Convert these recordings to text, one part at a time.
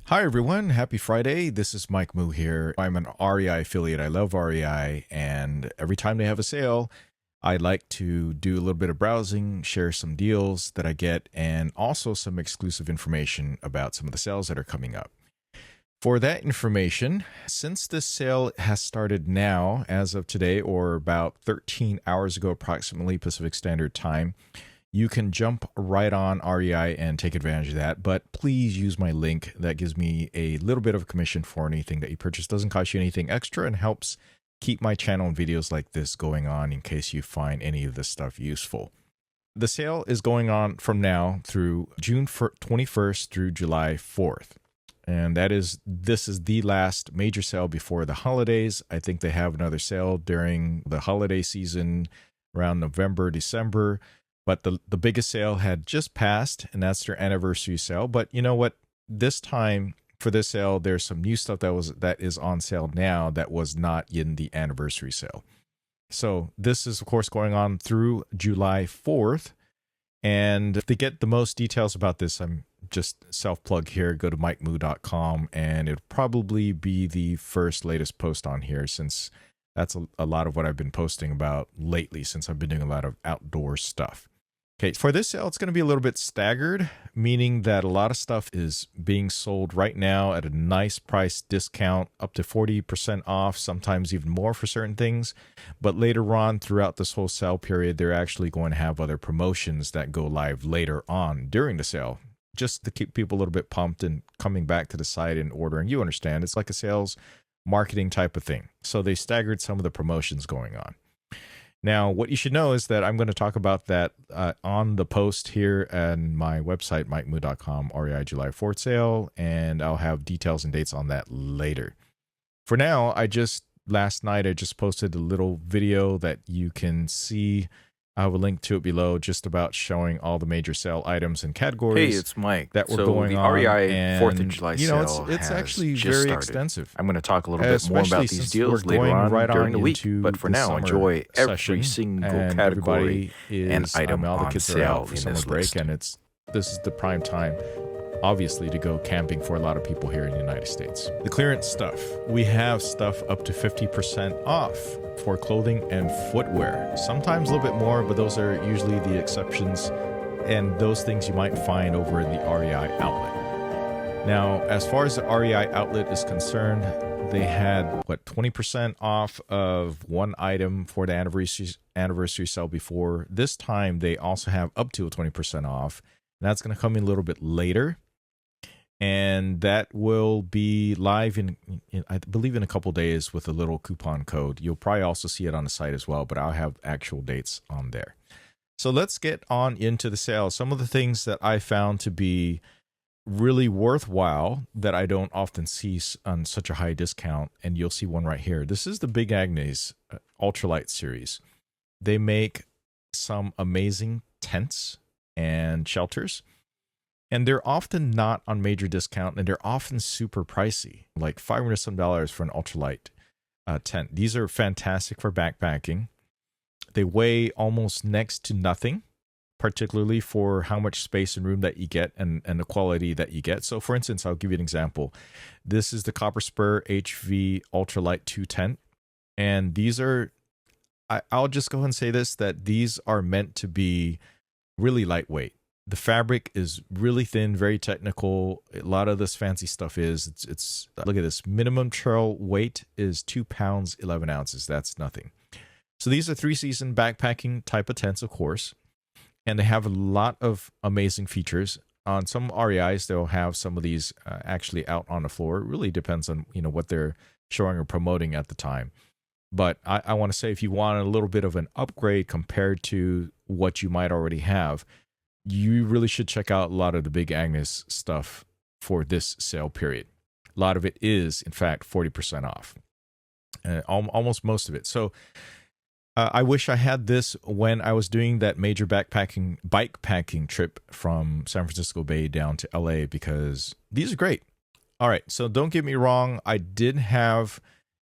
Hi, everyone. Happy Friday. This is Mike Moo here. I'm an REI affiliate. I love REI, and every time they have a sale, I like to do a little bit of browsing, share some deals that I get, and also some exclusive information about some of the sales that are coming up. For that information, since this sale has started now, as of today, or about 13 hours ago, approximately Pacific Standard Time, you can jump right on REI and take advantage of that. But please use my link. That gives me a little bit of a commission for anything that you purchase. Doesn't cost you anything extra and helps keep my channel and videos like this going on in case you find any of this stuff useful. The sale is going on from now through June 21st through July 4th. And this is the last major sale before the holidays. I think they have another sale during the holiday season around November, December. But the biggest sale had just passed, and that's their anniversary sale. But you know what? This time for this sale, there's some new stuff that is on sale now that was not in the anniversary sale. So this is, of course, going on through July 4th. And to get the most details about this, I'm just self-plug here. Go to mikemoo.com, and it'll probably be the first latest post on here, since that's a lot of what I've been posting about lately, since I've been doing a lot of outdoor stuff. Okay, for this sale, it's going to be a little bit staggered, meaning that a lot of stuff is being sold right now at a nice price discount, up to 40% off, sometimes even more for certain things. But later on, throughout this whole sale period, they're actually going to have other promotions that go live later on during the sale, just to keep people a little bit pumped and coming back to the site and ordering. You understand, it's like a sales marketing type of thing. So they staggered some of the promotions going on. Now, what you should know is that I'm going to talk about that on the post here on my website, mikemoo.com, REI July 4th sale, and I'll have details and dates on that later. For now, last night I just posted a little video that you can see. I have a link to it below, just about showing all the major sale items and categories. Hey, it's Mike. That were so going the on. REI And 4th of July sale it's actually has very just started. extensive. I'm going to talk a little bit more Especially about these since deals we're later going on right during on the week. into But for the now, summer enjoy every session, single and category and item all the on kids are sale out for in summer this break, list. and this is the prime time, obviously, to go camping for a lot of people here in the United States. The clearance stuff. We have stuff up to 50% off for clothing and footwear. Sometimes a little bit more, but those are usually the exceptions, and those things you might find over in the REI outlet. Now, as far as the REI outlet is concerned, they had 20% off of one item for the anniversary sale before. This time they also have up to a 20% off, and that's going to come in a little bit later, and that will be live in I believe in a couple days with a little coupon code. You'll probably also see it on the site as well, but I'll have actual dates on there. So let's get on into the sale. Some of the things that I found to be really worthwhile that I don't often see on such a high discount, and you'll see one right here. This is the Big Agnes Ultralight series. They make some amazing tents and shelters, and they're often not on major discount, and they're often super pricey, like $500 some for an ultralight tent. These are fantastic for backpacking. They weigh almost next to nothing, particularly for how much space and room that you get and the quality that you get. So for instance, I'll give you an example. This is the Copper Spur HV Ultralight 2 tent. And these are, I'll just go ahead and say this, that these are meant to be really lightweight. The fabric is really thin, very technical. A lot of this fancy stuff it's look at this. Minimum trail weight is 2 pounds, 11 ounces. That's nothing. So these are 3-season backpacking type of tents, of course, and they have a lot of amazing features. On some REIs, they'll have some of these actually out on the floor. It really depends on what they're showing or promoting at the time. But I want to say, if you want a little bit of an upgrade compared to what you might already have, you really should check out a lot of the Big Agnes stuff for this sale period. A lot of it is, in fact, 40% off, almost most of it. So I wish I had this when I was doing that major bike packing trip from San Francisco Bay down to LA, because these are great. All right, so don't get me wrong. I did have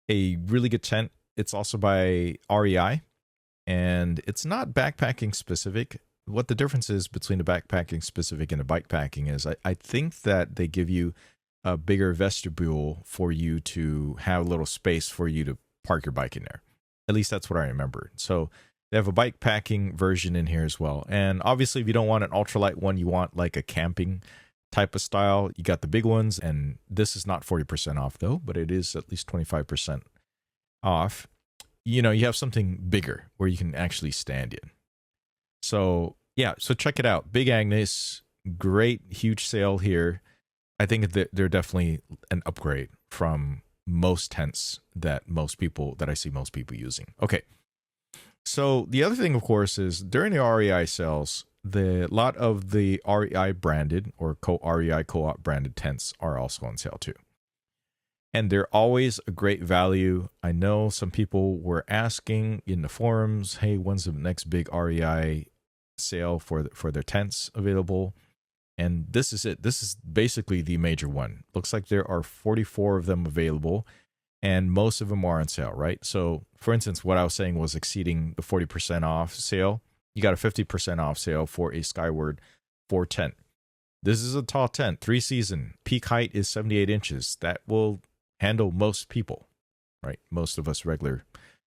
a really good tent. It's also by REI, and it's not backpacking specific. What the difference is between the backpacking specific and the bike packing is I think that they give you a bigger vestibule for you to have a little space for you to park your bike in there. At least that's what I remember. So they have a bike packing version in here as well. And obviously, if you don't want an ultralight one, you want like a camping type of style, you got the big ones. And this is not 40% off though, but it is at least 25% off. You have something bigger where you can actually stand in. So yeah, so check it out. Big Agnes, great, huge sale here. I think that they're definitely an upgrade from most tents that I see most people using. Okay. So the other thing, of course, is during the REI sales, a lot of the REI branded or REI co-op branded tents are also on sale too. And they're always a great value. I know some people were asking in the forums, hey, when's the next big REI sale for their tents available? And this is it. This is basically the major one. Looks like there are 44 of them available, and most of them are on sale, right? So, for instance, what I was saying was exceeding the 40% off sale. You got a 50% off sale for a Skyward 4 tent. This is a tall tent, 3-season. Peak height is 78 inches. That will handle most people, right? Most of us regular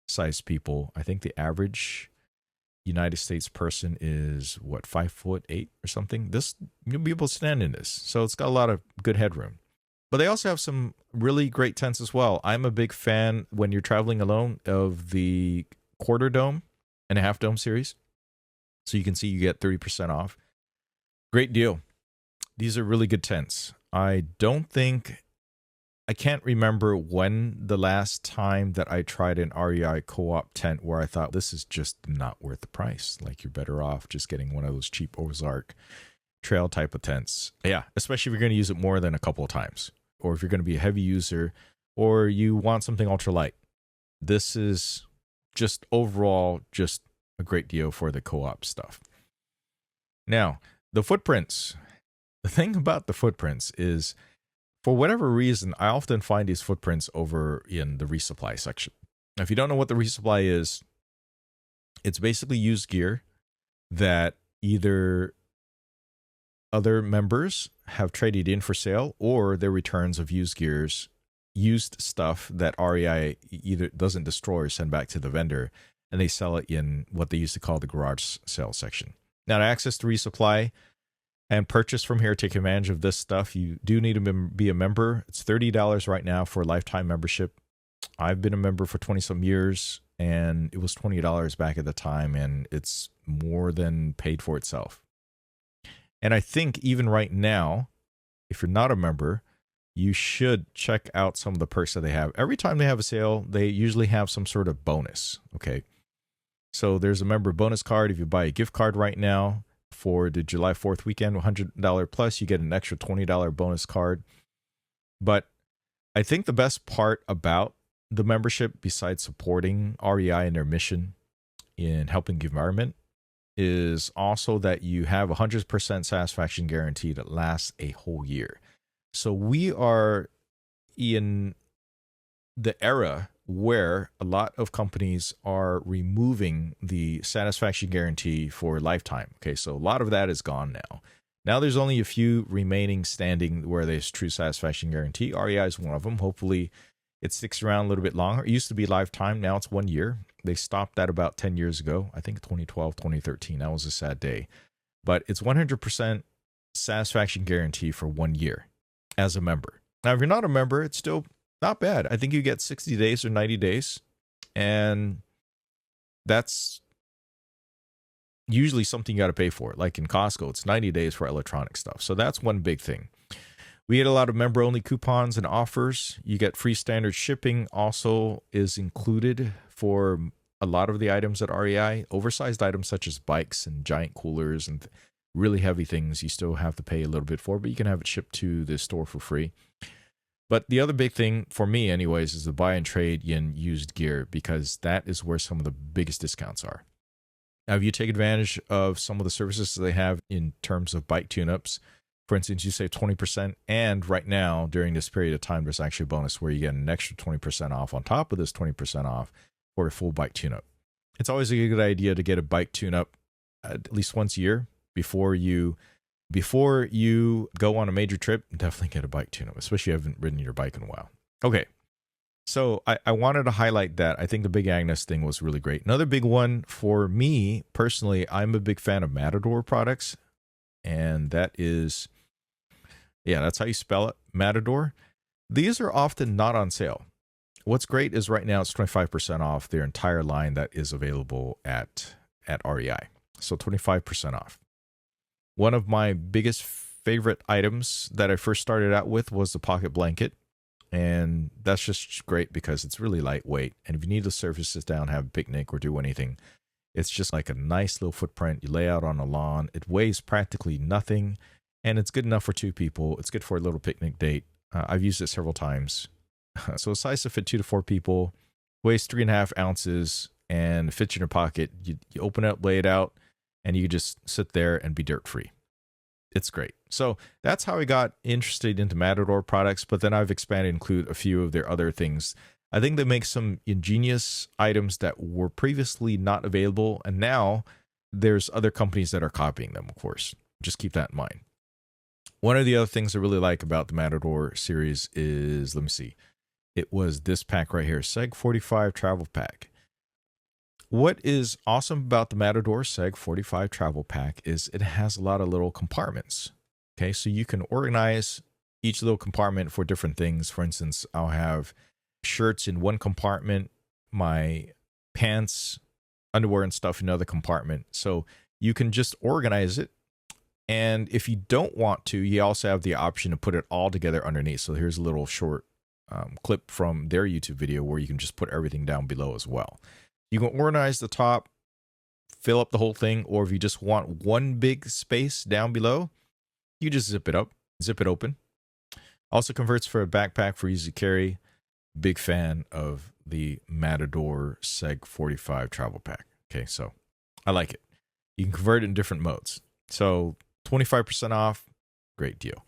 sized people. I think the average United States person is 5'8" or something. You'll be able to stand in this. So it's got a lot of good headroom. But they also have some really great tents as well. I'm a big fan when you're traveling alone of the quarter dome and a half dome series. So you can see you get 30% off. Great deal. These are really good tents. I can't remember when the last time that I tried an REI co-op tent where I thought this is just not worth the price. Like you're better off just getting one of those cheap Ozark trail type of tents. Yeah, especially if you're going to use it more than a couple of times, or if you're going to be a heavy user, or you want something ultralight. This is just overall just a great deal for the co-op stuff. Now, the footprints. The thing about the footprints is, for whatever reason, I often find these footprints over in the resupply section. Now, if you don't know what the resupply is, it's basically used gear that either other members have traded in for sale, or they're returns of used stuff that REI either doesn't destroy or send back to the vendor, and they sell it in what they used to call the garage sale section. Now, to access the resupply and purchase from here, take advantage of this stuff, you do need to be a member. It's $30 right now for a lifetime membership. I've been a member for 20-some years, and it was $20 back at the time, and it's more than paid for itself. And I think even right now, if you're not a member, you should check out some of the perks that they have. Every time they have a sale, they usually have some sort of bonus, okay? So there's a member bonus card. If you buy a gift card right now for the July 4th weekend, $100 plus, you get an extra $20 bonus card. But I think the best part about the membership, besides supporting REI and their mission in helping the environment, is also that you have 100% satisfaction guarantee that lasts a whole year. So we are in the era where a lot of companies are removing the satisfaction guarantee for lifetime. Okay, so a lot of that is gone now. Now there's only a few remaining standing where there's true satisfaction guarantee. REI is one of them. Hopefully it sticks around a little bit longer. It used to be lifetime. Now it's 1 year. They stopped that about 10 years ago. I think 2012, 2013. That was a sad day. But it's 100% satisfaction guarantee for 1 year as a member. Now, if you're not a member, it's still not bad. I think you get 60 days or 90 days. And that's usually something you got to pay for. Like in Costco, it's 90 days for electronic stuff. So that's one big thing. We get a lot of member-only coupons and offers. You get free standard shipping also is included for a lot of the items at REI. Oversized items such as bikes and giant coolers and really heavy things you still have to pay a little bit for, but you can have it shipped to the store for free. But the other big thing for me anyways is the buy and trade in used gear, because that is where some of the biggest discounts are. Now, if you take advantage of some of the services that they have in terms of bike tune-ups, for instance, you save 20%, and right now, during this period of time, there's actually a bonus where you get an extra 20% off on top of this 20% off for a full bike tune-up. It's always a good idea to get a bike tune-up at least once a year before you Before you go on a major trip, definitely get a bike tune-up, especially if you haven't ridden your bike in a while. Okay, so I wanted to highlight that. I think the Big Agnes thing was really great. Another big one for me, personally, I'm a big fan of Matador Products. And that is, yeah, that's how you spell it, Matador. These are often not on sale. What's great is right now it's 25% off their entire line that is available at REI. So 25% off. One of my biggest favorite items that I first started out with was the pocket blanket. And that's just great because it's really lightweight. And if you need to surface this down, have a picnic or do anything, it's just like a nice little footprint. You lay out on a lawn. It weighs practically nothing. And it's good enough for 2 people. It's good for a little picnic date. I've used it several times. So it's size to fit 2 to 4 people. Weighs 3.5 ounces and fits in your pocket. You open it up, lay it out, and you just sit there and be dirt free. It's great. So that's how I got interested into Matador products, but then I've expanded to include a few of their other things. I think they make some ingenious items that were previously not available, and now there's other companies that are copying them, of course. Just keep that in mind. One of the other things I really like about the Matador series is, let me see, it was this pack right here, Seg 45 Travel Pack. What is awesome about the Matador Seg 45 Travel Pack is it has a lot of little compartments. Okay, so you can organize each little compartment for different things. For instance, I'll have shirts in one compartment, my pants, underwear, and stuff in another compartment. So you can just organize it. And if you don't want to, you also have the option to put it all together underneath. So here's a little short clip from their YouTube video where you can just put everything down below as well. You can organize the top, fill up the whole thing, or if you just want one big space down below, you just zip it up, zip it open. Also converts for a backpack for easy carry. Big fan of the Matador Seg 45 Travel Pack. Okay, so I like it. You can convert it in different modes. So 25% off, great deal.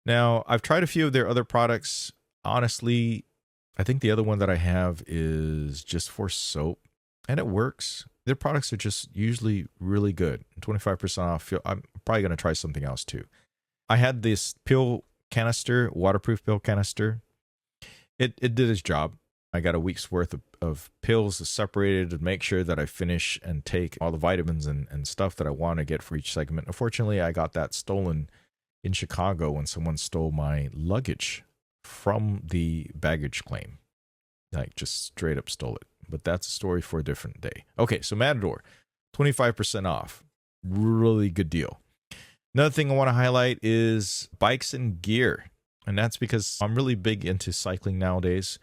Now, I've tried a few of their other products. Honestly, I think the other one that I have is just for soap, and it works. Their products are just usually really good. 25% off. I'm probably going to try something else too. I had this pill canister, waterproof pill canister. It did its job. I got a week's worth of pills separated to make sure that I finish and take all the vitamins and stuff that I want to get for each segment. Unfortunately, I got that stolen in Chicago when someone stole my luggage from the baggage claim. Like, just straight up stole it. But that's a story for a different day. Okay, so Matador, 25% off. Really good deal. Another thing I want to highlight is bikes and gear. And that's because I'm really big into cycling nowadays.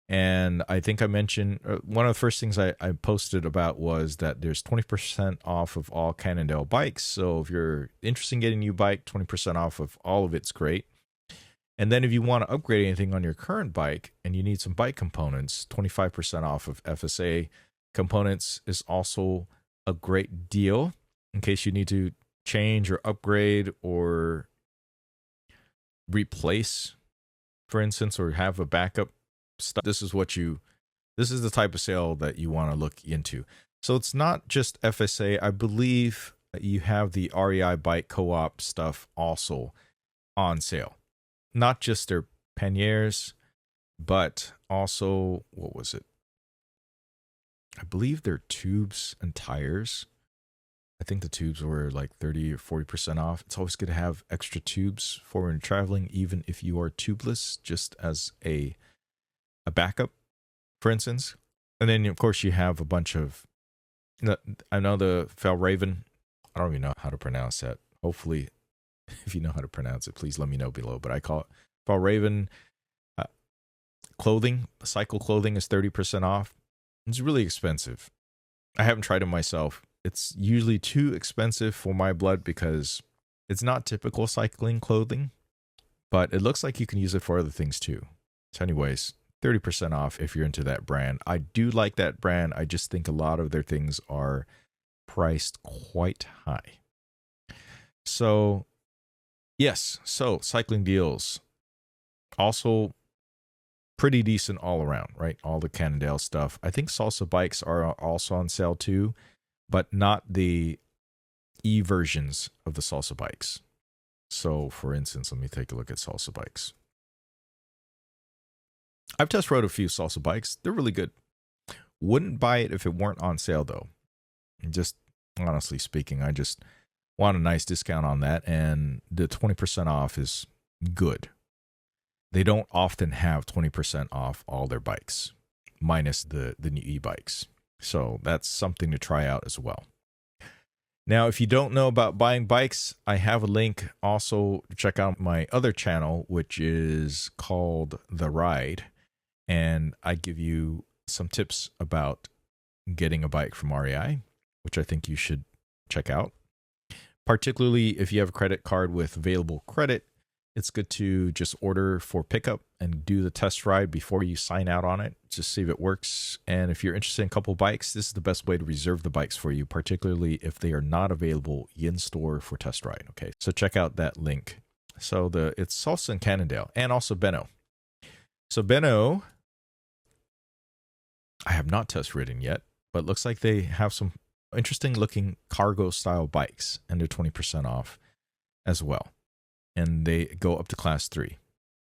And I think I mentioned, one of the first things I posted about was that there's 20% off of all Cannondale bikes. So if you're interested in getting a new bike, 20% off of all of it's great. And then if you want to upgrade anything on your current bike and you need some bike components, 25% off of FSA components is also a great deal in case you need to change or upgrade or replace, for instance, or have a backup stuff. This is the type of sale that you want to look into. So it's not just FSA. I believe you have the REI bike co-op stuff also on sale. Not just their panniers, but also, what was it? I believe their tubes and tires. I think the tubes were like 30 or 40% off. It's always good to have extra tubes for when you're traveling, even if you are tubeless, just as a backup, for instance. And then, of course, you have a bunch of, I know the Fjällräven. I don't even know how to pronounce that. Hopefully, if you know how to pronounce it, please let me know below. But I call it Fjällräven clothing. Cycle clothing is 30% off. It's really expensive. I haven't tried it myself. It's usually too expensive for my blood because it's not typical cycling clothing, but it looks like you can use it for other things too. So anyways, 30% off if you're into that brand. I do like that brand. I just think a lot of their things are priced quite high. So yes, so cycling deals. Also pretty decent all around, right? All the Cannondale stuff. I think Salsa bikes are also on sale too, but not the E versions of the Salsa bikes. So for instance, let me take a look at Salsa bikes. I've test rode a few Salsa bikes. They're really good. Wouldn't buy it if it weren't on sale though. Just honestly speaking, I just want a nice discount on that, and the 20% off is good. They don't often have 20% off all their bikes, minus the new e-bikes. So that's something to try out as well. Now, if you don't know about buying bikes, I have a link also to check out my other channel, which is called The Ride. And I give you some tips about getting a bike from REI, which I think you should check out. Particularly if you have a credit card with available credit, it's good to just order for pickup and do the test ride before you sign out on it, just see if it works. And if you're interested in a couple bikes, this is the best way to reserve the bikes for you, particularly if they are not available in store for test ride. Okay, so check out that link. So it's also in Cannondale and also Benno. So Benno, I have not test ridden yet, but looks like they have some interesting looking cargo style bikes, and they're 20% off as well. And they go up to class 3.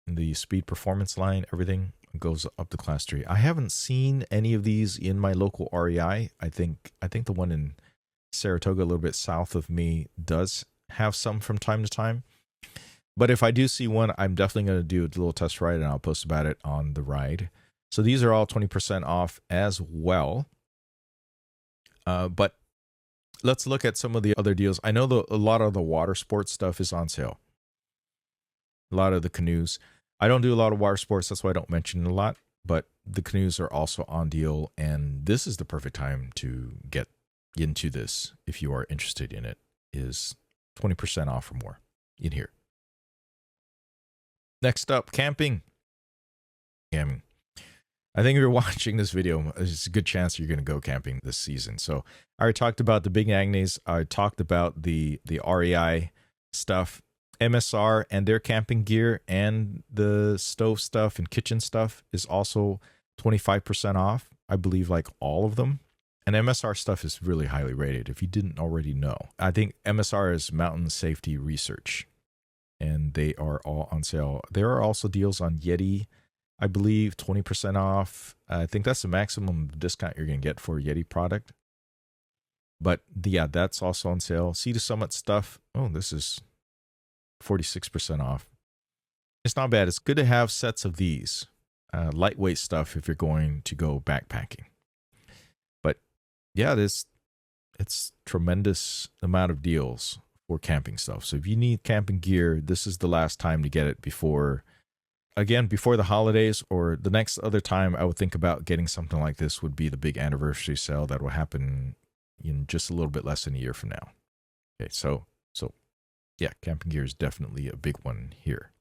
The speed performance line, everything goes up to class 3. I haven't seen any of these in my local REI. I think the one in Saratoga, a little bit south of me, does have some from time to time. But if I do see one, I'm definitely going to do a little test ride, and I'll post about it on the ride. So these are all 20% off as well. But let's look at some of the other deals. I know a lot of the water sports stuff is on sale. A lot of the canoes. I don't do a lot of water sports, that's why I don't mention it a lot. But the canoes are also on deal, and this is the perfect time to get into this if you are interested in it. Is 20% off or more in here. Next up, camping. Camping. I think if you're watching this video, there's a good chance you're going to go camping this season. So I already talked about the big Agnes. I talked about the REI stuff, MSR and their camping gear, and the stove stuff and kitchen stuff is also 25% off. I believe like all of them. And MSR stuff is really highly rated if you didn't already know. I think MSR is Mountain Safety Research, and they are all on sale. There are also deals on Yeti, I believe, 20% off. I think that's the maximum discount you're going to get for a Yeti product. But yeah, that's also on sale. Sea to Summit stuff. Oh, this is 46% off. It's not bad. It's good to have sets of these. Lightweight stuff if you're going to go backpacking. But yeah, it's tremendous amount of deals for camping stuff. So if you need camping gear, this is the last time to get it before the holidays, or the next other time I would think about getting something like this would be the big anniversary sale that will happen in just a little bit less than a year from now. Okay, so yeah, camping gear is definitely a big one here.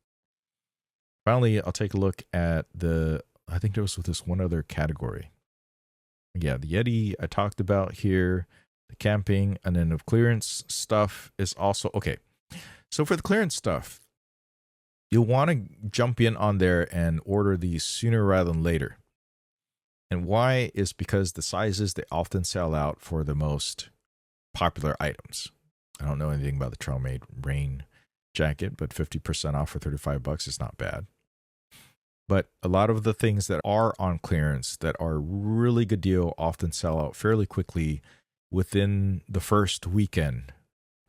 Finally, I'll take a look at I think there was this one other category. Yeah, the Yeti I talked about here, the camping, and then the clearance stuff is also, okay. So for the clearance stuff, you'll want to jump in on there and order these sooner rather than later. And why is because the sizes, they often sell out for the most popular items. I don't know anything about the Trailmade rain jacket, but 50% off for $35 is not bad. But a lot of the things that are on clearance that are a really good deal often sell out fairly quickly within the first weekend.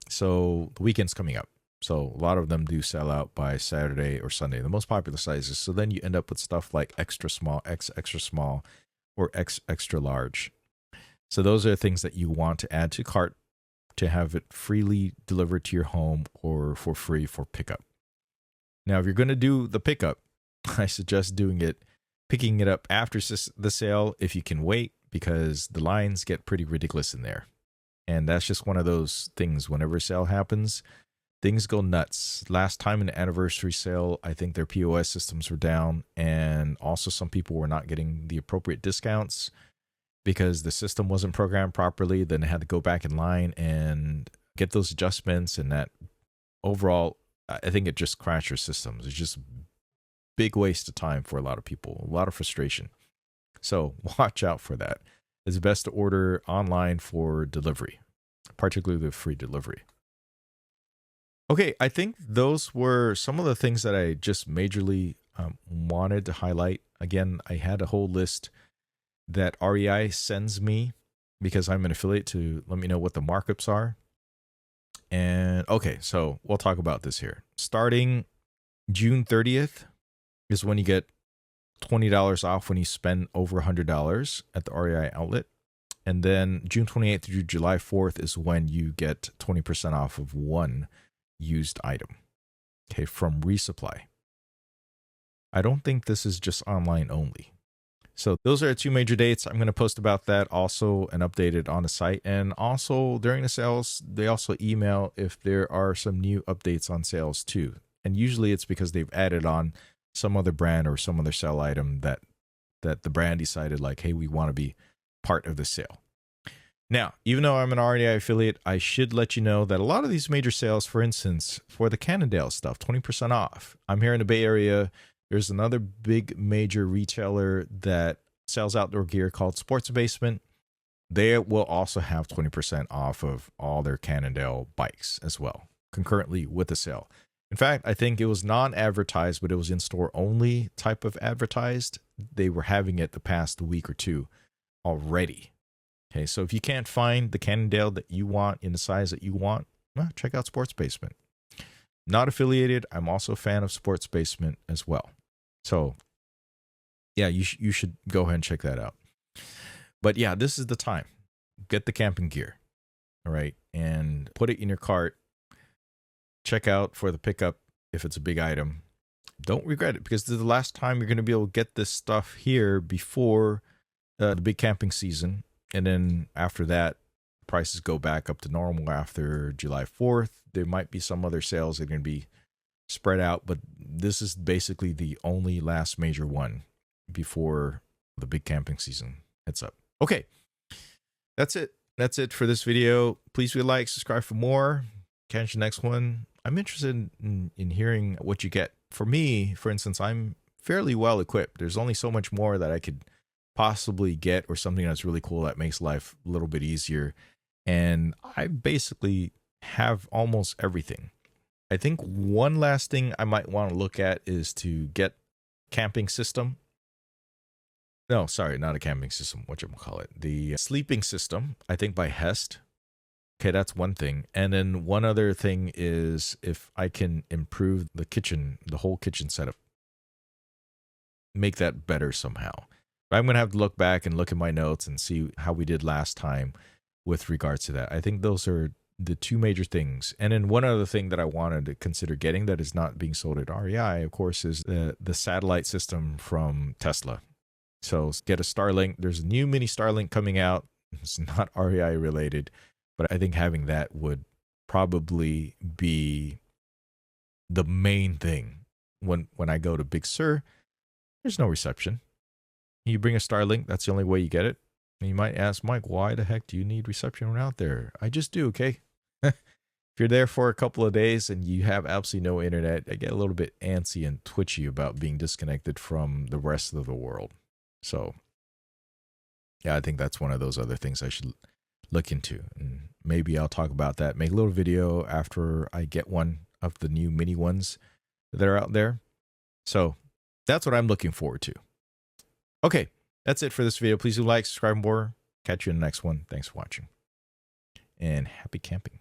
So the weekend's coming up. So a lot of them do sell out by Saturday or Sunday, the most popular sizes. So then you end up with stuff like extra small, X extra small, or X extra large. So those are things that you want to add to cart to have it freely delivered to your home or for free for pickup. Now, if you're going to do the pickup, I suggest picking it up after the sale if you can wait, because the lines get pretty ridiculous in there. And that's just one of those things. Whenever a sale happens, things go nuts. Last time in the anniversary sale, I think their POS systems were down, and also some people were not getting the appropriate discounts because the system wasn't programmed properly. Then they had to go back in line and get those adjustments, and that overall, I think it just crashed your systems. It's just a big waste of time for a lot of people, a lot of frustration. So watch out for that. It's best to order online for delivery, particularly the free delivery. Okay, I think those were some of the things that I just majorly wanted to highlight. Again, I had a whole list that REI sends me because I'm an affiliate to let me know what the markups are. And okay, so we'll talk about this here. Starting June 30th is when you get $20 off when you spend over $100 at the REI outlet. And then June 28th through July 4th is when you get 20% off of one used item, okay, from Resupply. I don't think this is just online only. So those are 2 major dates. I'm going to post about that also and update it on the site. And also during the sales, they also email if there are some new updates on sales too. And usually it's because they've added on some other brand or some other sale item that the brand decided like, hey, we want to be part of the sale. Now, even though I'm an REI affiliate, I should let you know that a lot of these major sales, for instance, for the Cannondale stuff, 20% off. I'm here in the Bay Area. There's another big major retailer that sells outdoor gear called Sports Basement. They will also have 20% off of all their Cannondale bikes as well, concurrently with the sale. In fact, I think it was non-advertised, but it was in-store only type of advertised. They were having it the past week or two already. Okay, so if you can't find the Cannondale that you want in the size that you want, well, check out Sports Basement. Not affiliated. I'm also a fan of Sports Basement as well. So, yeah, you should go ahead and check that out. But yeah, this is the time. Get the camping gear, all right, and put it in your cart. Check out for the pickup if it's a big item. Don't regret it because this is the last time you're going to be able to get this stuff here before the big camping season. And then after that, prices go back up to normal after July 4th. There might be some other sales that are going to be spread out, but this is basically the only last major one before the big camping season hits up. Okay, that's it. That's it for this video. Please be like, subscribe for more. Catch the next one. I'm interested in hearing what you get. For me, for instance, I'm fairly well equipped. There's only so much more that I could possibly get or something that's really cool that makes life a little bit easier. And I basically have almost everything. I think one last thing I might want to look at is to get camping system. No, sorry, not a camping system. Whatchamacallit? The sleeping system, I think by Hest. Okay, that's one thing. And then one other thing is if I can improve the kitchen, the whole kitchen setup. Make that better somehow. I'm going to have to look back and look at my notes and see how we did last time with regards to that. I think those are the 2 major things. And then one other thing that I wanted to consider getting that is not being sold at REI, of course, is the satellite system from Tesla. So get a Starlink. There's a new mini Starlink coming out. It's not REI related, but I think having that would probably be the main thing. When I go to Big Sur, there's no reception. You bring a Starlink, that's the only way you get it. And you might ask, Mike, why the heck do you need reception out there? I just do, okay? If you're there for a couple of days and you have absolutely no internet, I get a little bit antsy and twitchy about being disconnected from the rest of the world. So, yeah, I think that's one of those other things I should look into. And maybe I'll talk about that, make a little video after I get one of the new mini ones that are out there. So that's what I'm looking forward to. Okay, that's it for this video. Please do like, subscribe more. Catch you in the next one. Thanks for watching. And happy camping.